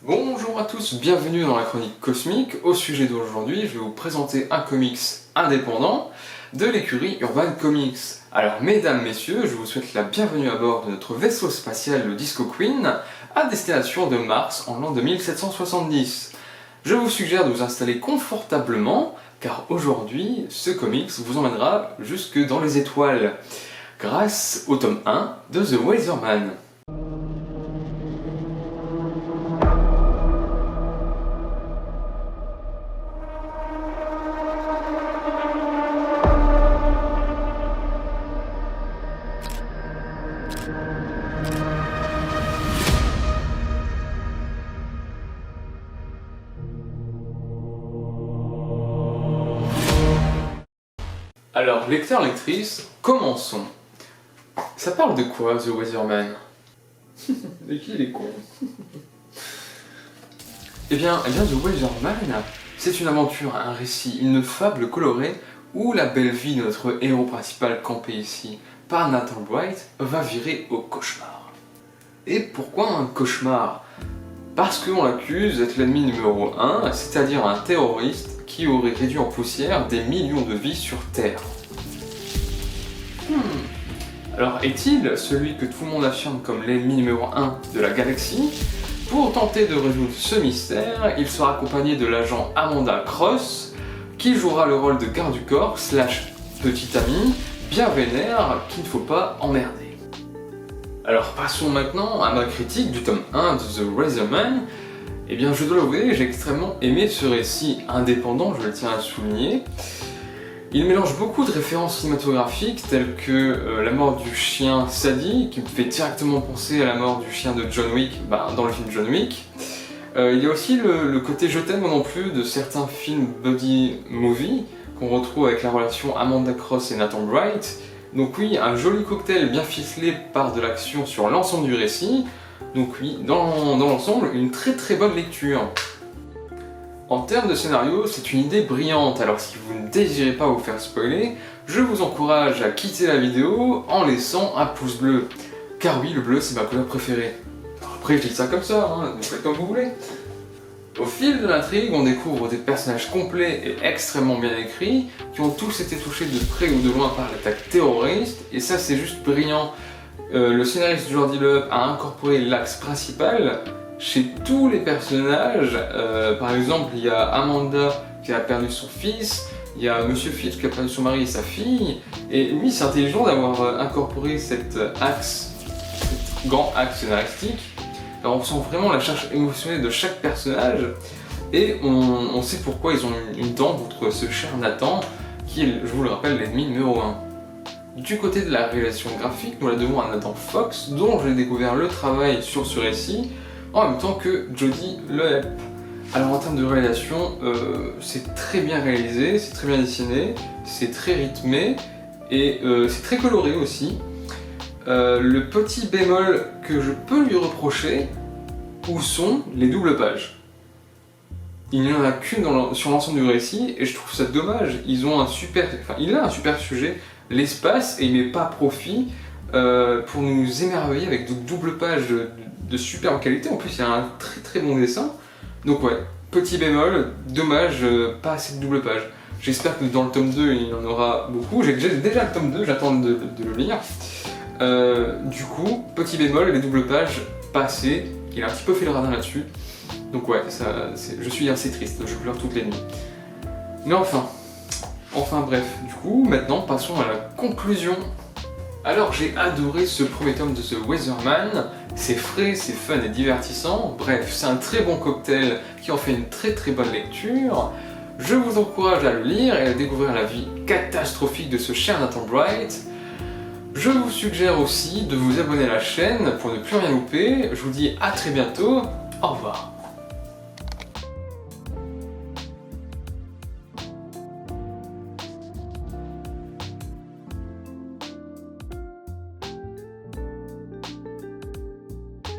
Bonjour à tous, bienvenue dans la chronique cosmique. Au sujet d'aujourd'hui, je vais vous présenter un comics indépendant de l'écurie Urban Comics. Alors mesdames, messieurs, je vous souhaite la bienvenue à bord de notre vaisseau spatial, le Disco Queen, à destination de Mars en l'an 2770. Je vous suggère de vous installer confortablement, car aujourd'hui, ce comics vous emmènera jusque dans les étoiles, grâce au tome 1 de The Weatherman. Alors, lecteurs, lectrices, commençons. Ça parle de quoi, The Weatherman? De qui il est con? Eh bien, The Weatherman, c'est une aventure, un récit, une fable colorée où la belle vie de notre héros principal campé ici par Nathan Bright va virer au cauchemar. Et pourquoi un cauchemar? Parce qu'on l'accuse d'être l'ennemi numéro 1, c'est-à-dire un terroriste qui aurait réduit en poussière des millions de vies sur Terre. Alors est-il celui que tout le monde affirme comme l'ennemi numéro 1 de la galaxie? Pour tenter de résoudre ce mystère, il sera accompagné de l'agent Amanda Cross, qui jouera le rôle de garde du corps / petite amie bien vénère qu'il ne faut pas emmerder. Alors passons maintenant à ma critique du tome 1 de The Weatherman. Eh bien je dois l'avouer, j'ai extrêmement aimé ce récit indépendant, je le tiens à souligner. Il mélange beaucoup de références cinématographiques telles que la mort du chien Sadie, qui me fait directement penser à la mort du chien de John Wick dans le film John Wick. Il y a aussi le côté je t'aime non plus de certains films buddy movie qu'on retrouve avec la relation Amanda Cross et Nathan Bright. Donc oui, un joli cocktail bien ficelé par de l'action sur l'ensemble du récit. Donc oui, dans l'ensemble, une très bonne lecture. En termes de scénario, c'est une idée brillante, alors si vous ne désirez pas vous faire spoiler, je vous encourage à quitter la vidéo en laissant un pouce bleu. Car oui, le bleu c'est ma couleur préférée. Alors après je dis ça comme ça, vous faites comme vous voulez. Au fil de l'intrigue, on découvre des personnages complets et extrêmement bien écrits, qui ont tous été touchés de près ou de loin par l'attaque terroriste, et ça c'est juste brillant. Le scénariste Jordi Loeb a incorporé l'axe principal chez tous les personnages. Par exemple, il y a Amanda qui a perdu son fils, il y a Monsieur Fitch qui a perdu son mari et sa fille, et oui, c'est intelligent d'avoir incorporé cet grand axe scénaristique. Alors, on sent vraiment la charge émotionnelle de chaque personnage, et on sait pourquoi ils ont une dent contre ce cher Nathan, qui est, je vous le rappelle, l'ennemi numéro 1. Du côté de la réalisation graphique, nous la devons à Nathan Fox, dont j'ai découvert le travail sur ce récit, en même temps que Jody Loeb. Alors en termes de réalisation, c'est très bien réalisé, c'est très bien dessiné, c'est très rythmé, et c'est très coloré aussi. Le petit bémol que je peux lui reprocher, où sont les doubles pages? Il n'y en a qu'une sur l'ensemble du récit, et je trouve ça dommage. Il a un super sujet, l'espace, et il met pas profit pour nous émerveiller avec de doubles pages de superbe qualité. En plus il y a un très bon dessin, donc ouais, petit bémol, dommage, pas assez de double pages. J'espère que dans le tome 2 il y en aura beaucoup, j'ai déjà le tome 2, j'attends de le lire. Du coup, petit bémol, les doubles pages, pas assez, il a un petit peu fait le radin là-dessus, donc ouais, je suis assez triste, je pleure toutes les nuits. Mais enfin bref, du coup, maintenant passons à la conclusion. Alors j'ai adoré ce premier tome de The Weatherman, c'est frais, c'est fun et divertissant, bref, c'est un très bon cocktail qui en fait une très bonne lecture. Je vous encourage à le lire et à découvrir la vie catastrophique de ce cher Nathan Bright. Je vous suggère aussi de vous abonner à la chaîne pour ne plus rien louper. Je vous dis à très bientôt, au revoir.